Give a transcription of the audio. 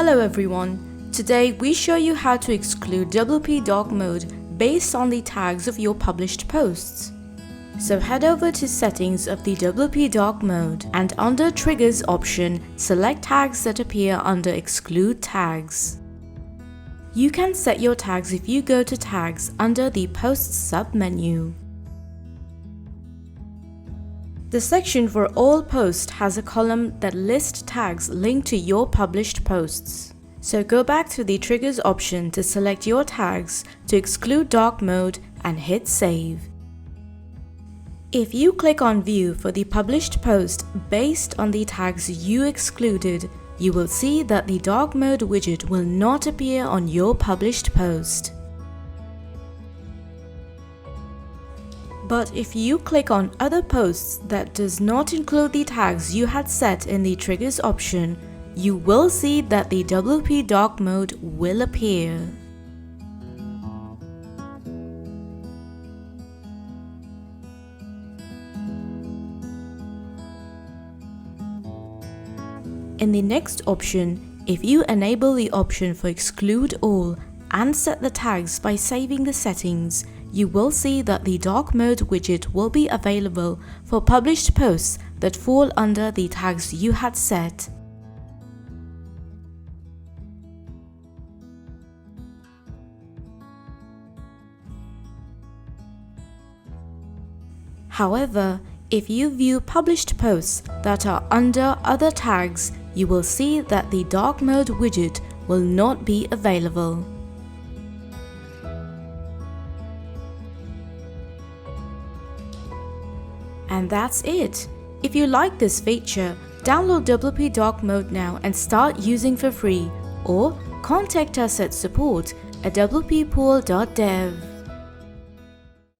Hello everyone, today we show you how to exclude WP Dark Mode based on the tags of your published posts. So head over to settings of the WP Dark Mode and under Triggers option, select tags that appear under Exclude Tags. You can set your tags if you go to Tags under the Posts sub-menu. The section for all posts has a column that lists tags linked to your published posts. So go back to the Triggers option to select your tags to exclude Dark Mode and hit Save. If you click on View for the published post based on the tags you excluded, you will see that the Dark Mode widget will not appear on your published post. But if you click on Other Posts that does not include the tags you had set in the Triggers option, you will see that the WP Dark Mode will appear. In the next option, if you enable the option for Exclude All and set the tags by saving the settings, you will see that the Dark Mode widget will be available for published posts that fall under the tags you had set. However, if you view published posts that are under other tags, you will see that the Dark Mode widget will not be available. And that's it. If you like this feature, download WP Dark Mode now and start using for free, or contact us at support@wppool.dev.